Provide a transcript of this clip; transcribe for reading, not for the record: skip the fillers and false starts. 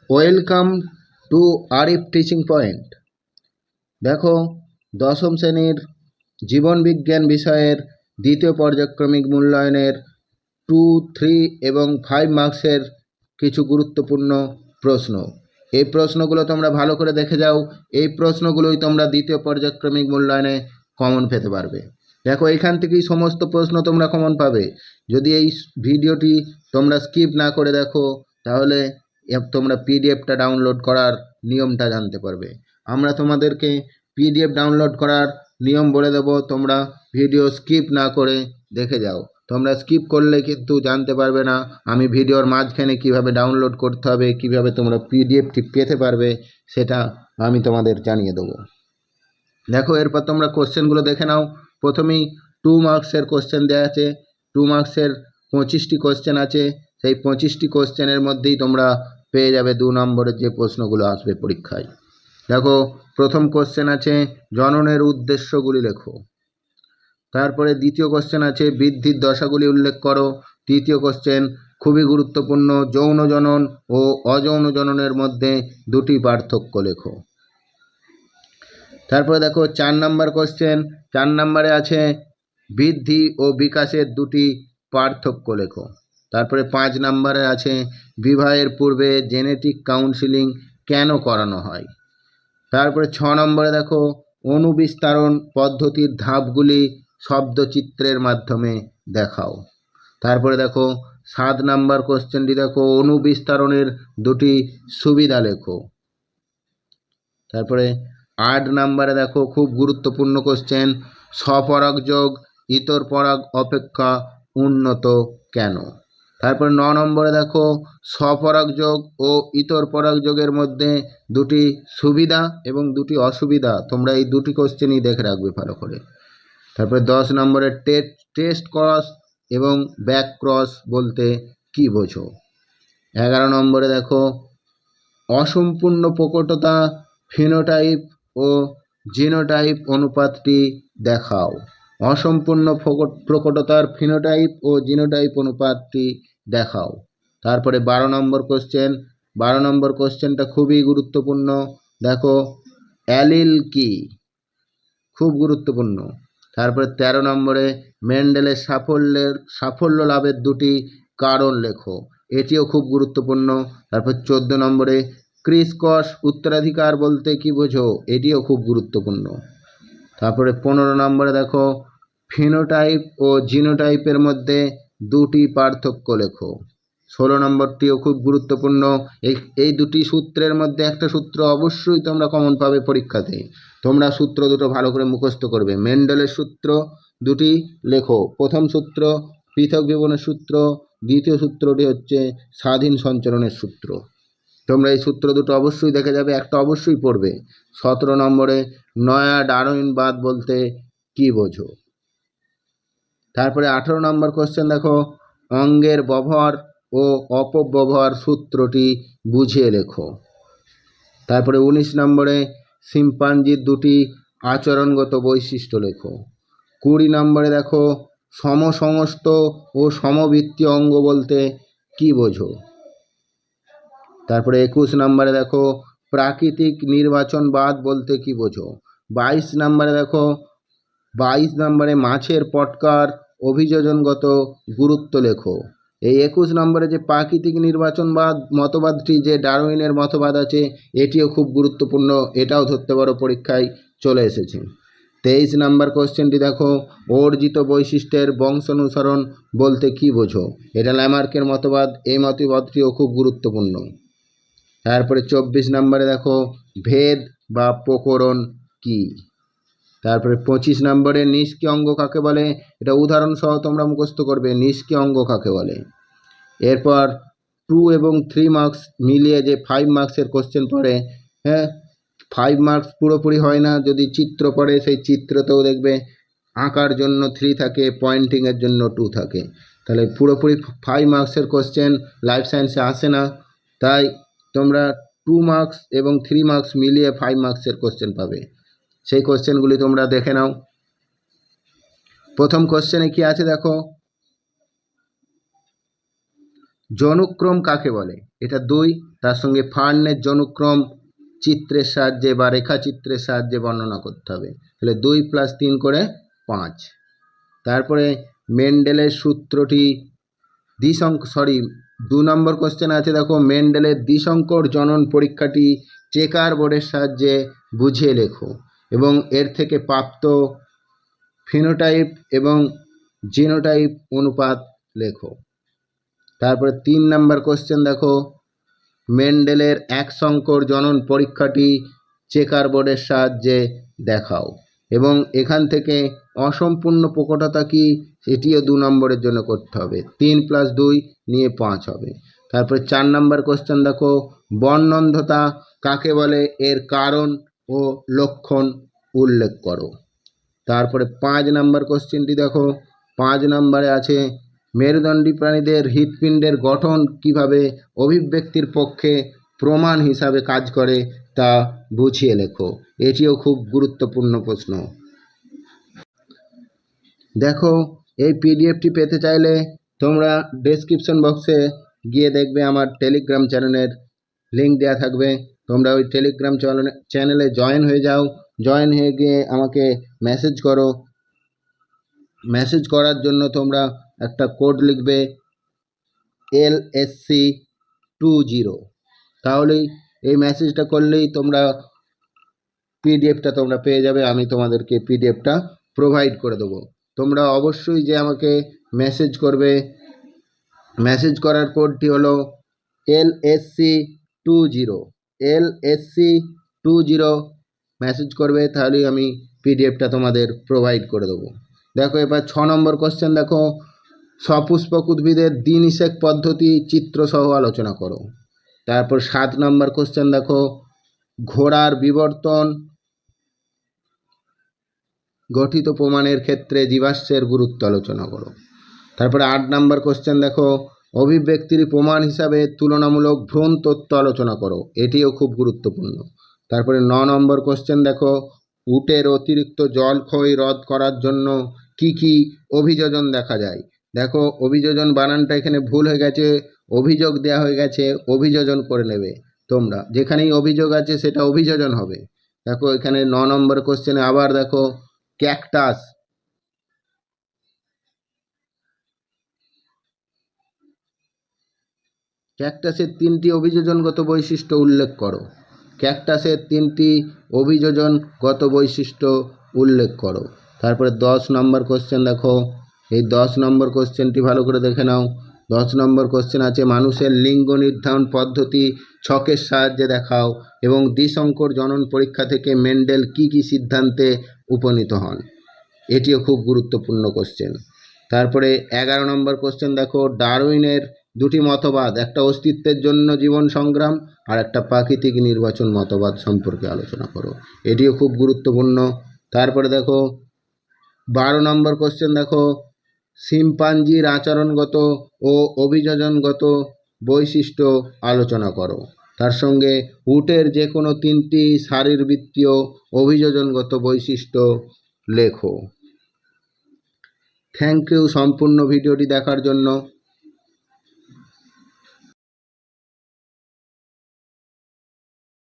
Welcome to Arif teaching point. দেখো, দশম শ্রেণীর জীবন বিজ্ঞান বিষয়ের দ্বিতীয় পর্যায়ক্রমিক মূল্যায়নের 2, 3 এবং 5 মার্কসের কিছু গুরুত্বপূর্ণ প্রশ্ন। এই প্রশ্নগুলো তোমরা ভালো করে দেখে যাও। এই প্রশ্নগুলোই তোমরা দ্বিতীয় পর্যায়ক্রমিক মূল্যায়নে কমন পেতে পারবে। দেখো, এখান থেকেই সমস্ত প্রশ্ন তোমরা কমন পাবে। যদি এই ভিডিওটি তোমরা স্কিপ না করে দেখো, তাহলে তোমরা পিডিএফটা ডাউনলোড করার নিয়মটা জানতে পারবে। আমরা তোমাদেরকে পিডিএফ ডাউনলোড করার নিয়ম বলে দেবো, তোমরা ভিডিও স্কিপ না করে দেখে যাও। তোমরা স্কিপ করলে কিন্তু জানতে পারবে না আমি ভিডিওর মাঝখানে কিভাবে ডাউনলোড করতে হবে, কিভাবে তোমরা পিডিএফটি পেতে পারবে, সেটা আমি তোমাদের জানিয়ে দেবো। দেখো, এরপর তোমরা কোশ্চেনগুলো দেখে নাও। প্রথমেই 2 মার্কসের কোশ্চেন দেওয়া আছে। 2 মার্কসের 25টি কোশ্চেন আছে। সেই 25টি কোশ্চেনের মধ্যেই তোমরা পেয়ে যাবে 2 নম্বরের যে প্রশ্নগুলো আসবে পরীক্ষায়। দেখো, প্রথম কোশ্চেন আছে জননের উদ্দেশ্যগুলি লেখো। তারপরে দ্বিতীয় কোশ্চেন আছে বৃদ্ধির দশাগুলি উল্লেখ করো। তৃতীয় কোশ্চেন খুবই গুরুত্বপূর্ণ, যৌন জনন ও অযৌন জননের মধ্যে দুটি পার্থক্য লেখো। তারপরে দেখো 4 নম্বর কোশ্চেন। 4 নম্বরে আছে বৃদ্ধি ও বিকাশের দুটি পার্থক্য লেখো। তারপরে 5 নম্বরে আছে বিবাহের পূর্বে জেনেটিক কাউন্সিলিং কেন করানো হয়। তারপরে 6 নম্বরে দেখো অনুবিস্তারণ পদ্ধতির ধাপগুলি শব্দচিত্রের মাধ্যমে দেখাও। তারপরে দেখো 7 নম্বর কোশ্চেনটি দেখো অনুবিস্তারণের দুটি সুবিধা লেখো। তারপরে 8 নম্বরে দেখো খুব গুরুত্বপূর্ণ কোশ্চেন, স্বপরাগ যোগ ইতর পরাগ অপেক্ষা উন্নত কেন। তারপর 9 নম্বরে দেখো স্বপরাগ যোগ ও ইতর পরাগ যোগের মধ্যে দুটি সুবিধা এবং দুটি অসুবিধা, তোমরা এই দুটি কোশ্চেনই দেখে রাখবে ভালো করে। তারপরে 10 নম্বরে টেস্ট ক্রস এবং ব্যাক ক্রস বলতে কি বোঝো। 11 নম্বরে দেখো অসম্পূর্ণ প্রকটতা ফিনোটাইপ ও জিনোটাইপ অনুপাতটি দেখাও। অসম্পূর্ণ প্রকটতার ফিনোটাইপ ও জিনোটাইপ অনুপাতটি দেখাও। তারপরে 12 নম্বর কোশ্চেন। 12 নম্বর কোশ্চেনটা খুবই গুরুত্বপূর্ণ। দেখো, অ্যালিল কি, খুব গুরুত্বপূর্ণ। তারপরে 13 নম্বরে মেন্ডেলের সাফল্য লাভের দুটি কারণ লেখো, এটিও খুব গুরুত্বপূর্ণ। তারপর 14 নম্বরে ক্রিস ক্রস উত্তরাধিকার বলতে কি বোঝো, এটিও খুব গুরুত্বপূর্ণ। তারপরে 15 নম্বরে দেখো ফিনোটাইপ ও জিনোটাইপের মধ্যে দুটি পার্থক্য লেখো। 16 নম্বরটিও খুব গুরুত্বপূর্ণ। এই দুটি সূত্রের মধ্যে একটা সূত্র অবশ্যই তোমরা কমন পাবে পরীক্ষাতে। তোমরা সূত্র দুটো ভালো করে মুখস্থ করবে। মেন্ডেলের সূত্র দুটি লেখো। প্রথম সূত্র পৃথক বিবরণের সূত্র, দ্বিতীয় সূত্রটি হচ্ছে স্বাধীন সঞ্চরণের সূত্র। তোমরা এই সূত্র দুটো অবশ্যই দেখে যাবে, একটা অবশ্যই পড়বে। 17 নম্বরে নয়া ডারউইনবাদ বলতে কি বোঝো। তারপরে 18 নম্বর কোশ্চেন দেখো অঙ্গের ব্যবহার ও অপব্যবহার সূত্রটি বুঝিয়ে লেখো। তারপরে 19 নম্বরে শিম্পাঞ্জির দুটি আচরণগত বৈশিষ্ট্য লেখো। 20 নম্বরে দেখো সমসমস্ত ও সমবৃত্তীয় অঙ্গ বলতে কি বোঝো। তারপরে 21 নম্বরে দেখো প্রাকৃতিক নির্বাচনবাদ বলতে কি বোঝো। 22 নম্বরে দেখো 22 নম্বরে মাছের পটকার অভিযোজনগত গুরুত্ব লেখো। এই 21 নম্বরে যে প্রাকৃতিক নির্বাচনবাদ মতবাদটি, যে ডারউইনের মতবাদ আছে, এটিও খুব গুরুত্বপূর্ণ, এটাও ধরতে পারো, পরীক্ষায় চলে এসেছে। 23 নম্বর কোশ্চেনটি দেখো অর্জিত বৈশিষ্ট্যের বংশানুসরণ বলতে কি বোঝো। এটা ল্যামার্কের মতবাদ, এই মতবাদটিও খুব গুরুত্বপূর্ণ। তারপরে 24 নম্বরে দেখো ভেদ বা প্রকরণ কি। তারপরে 25 নম্বরে নিষ্ক্রিয় অঙ্গ কাকে বলে, এটা উদাহরণ সহ তোমরা মুখস্থ করবে, নিষ্ক্রিয় অঙ্গ কাকে বলে। এরপর 2 এবং 3 মার্কস মিলিয়ে যে 5 মার্কসের কোশ্চেন পড়ে, 5 মার্কস পুরোপুরি হয় না, যদি চিত্র পড়ে সেই চিত্রতেও দেখবে আঁকার জন্য 3 থাকে, পয়েন্টিংয়ের জন্য 2 থাকে। তাহলে পুরোপুরি 5 মার্কসের কোশ্চেন লাইফ সায়েন্সে আসে না, তাই তোমরা 2 মার্কস এবং 3 মার্কস মিলিয়ে 5 মার্কসের কোশ্চেন পাবে। সেই কোশ্চেনগুলি তোমরা দেখে নাও। প্রথম কোশ্চেনে কি আছে দেখো, জনুক্রম কাকে বলে? এটা 2। তার সঙ্গে ফার্নের জনুক্রম চিত্রের সাহায্যে বা রেখাচিত্রের সাহায্যে বর্ণনা করতে হবে। তাহলে 2 + 3 করে 5। তারপরে মেন্ডেলের সূত্রটি 2 নম্বর কোশ্চেন আছে, দেখো মেন্ডেলের দ্বিসংকর জনন পরীক্ষাটি চেকার বোর্ডের সাহায্যে বুঝিয়ে লেখো এবং এর থেকে প্রাপ্ত ফিনোটাইপ এবং জিনোটাইপ অনুপাত লেখো। তারপরে 3 নম্বর কোশ্চেন দেখো মেন্ডেলের এক সংকর জনন পরীক্ষাটি চেকার বোর্ডের সাহায্যে দেখাও এবং এখান থেকে অসম্পূর্ণ প্রকটতা কি এটিও 2 নম্বরের জন্য করতে হবে। 3 + 2 নিয়ে 5 হবে। তারপরে 4 নম্বর কোশ্চেন দেখো বর্ণন্ধতা কাকে বলে, এর কারণ ও লক্ষণ উল্লেখ করো। তারপরে 5 নম্বর কোশ্চেনটি দেখো, 5 নম্বরে আছে মেরুদণ্ডী প্রাণীদের হৃৎপিণ্ডের গঠন কিভাবে অভিব্যক্তির পক্ষে প্রমাণ হিসাবে কাজ করে তা বুঝিয়ে লেখো। এটিও খুব গুরুত্বপূর্ণ প্রশ্ন। দেখো এই পিডিএফটি পেতে চাইলে তোমরা ডেসক্রিপশন বক্সে গিয়ে দেখবে আমার টেলিগ্রাম চ্যানেলের লিঙ্ক দেওয়া থাকবে। তোমরা ওই টেলিগ্রাম চ্যানেলে জয়েন হয়ে যাও। জয়েন হয়ে গিয়ে আমাকে মেসেজ করো। মেসেজ করার জন্য তোমরা একটা কোড লিখবে LSC20। তাহলেই এই মেসেজটা করলেই তোমরা পিডিএফটা তোমরা পেয়ে যাবে। আমি তোমাদেরকে পিডিএফটা প্রোভাইড করে দেবো। তোমরা অবশ্যই যে আমাকে মেসেজ করবে, মেসেজ করার কোডটি হলো LSC20। LSC20 মেসেজ করবে, তাহলেই আমি পিডিএফটা তোমাদের প্রোভাইড করে দেবো। দেখো এবার 6 নম্বর কোশ্চেন দেখো সপুষ্পক উদ্ভিদের দ্বিনিষেক পদ্ধতি চিত্রসহ আলোচনা করো। তারপর 7 নম্বর কোশ্চেন দেখো ঘোড়ার বিবর্তন গঠিত প্রমাণের ক্ষেত্রে জীবাশ্মের গুরুত্ব আলোচনা করো। তারপরে 8 নম্বর কোশ্চেন দেখো অভিব্যক্তির প্রমাণ হিসাবে তুলনামূলক ভ্রূণ তত্ত্ব আলোচনা করো। এটিও খুব গুরুত্বপূর্ণ। তারপরে 9 নম্বর কোশ্চেন দেখো উটের অতিরিক্ত জলক্ষয় রোধ করার জন্য কি কি অভিযোজন দেখা যায়। দেখো অভিযোজন বানানটা এখানে ভুল হয়ে গেছে, অভিযোগ দেওয়া হয়ে গেছে, অভিযোজন করে নেবে তোমরা। যেখানেই অভিযোগ আছে সেটা অভিযোজন হবে। দেখো এখানে 9 নম্বর কোশ্চেনে আবার দেখো ক্যাকটাস ক্যাকটাসের 3টি অভিযোজনগত বৈশিষ্ট্য উল্লেখ করো। ক্যাকটাসের 3টি অভিযোজনগত বৈশিষ্ট্য উল্লেখ করো। তারপরে 10 নম্বর কোশ্চেন দেখো, এই 10 নম্বর কোশ্চেনটি ভালো করে দেখে নাও। 10 নম্বর কোশ্চেন আছে মানুষের লিঙ্গ নির্ধারণ পদ্ধতি ছকের সাহায্যে দেখাও এবং দ্বিসংকর জনন পরীক্ষা থেকে মেন্ডেল কি কি সিদ্ধান্তে উপনীত হন। এটিও খুব গুরুত্বপূর্ণ কোশ্চেন। তারপরে 11 নম্বর কোশ্চেন দেখো ডারউইনের 2টি মতবাদ, একটা অস্তিত্বের জন্য জীবন সংগ্রাম আর একটা প্রাকৃতিক নির্বাচন মতবাদ সম্পর্কে আলোচনা করো। এটিও খুব গুরুত্বপূর্ণ। তারপরে দেখো 12 নম্বর কোশ্চেন দেখো শিম্পাঞ্জির আচরণগত ও অভিযোজনগত বৈশিষ্ট্য আলোচনা করো। তার সঙ্গে উটের যে কোনো 3টি শারীরবৃত্তীয় অভিযোজনগত বৈশিষ্ট্য লেখো। থ্যাংক ইউ সম্পূর্ণ ভিডিওটি দেখার জন্য।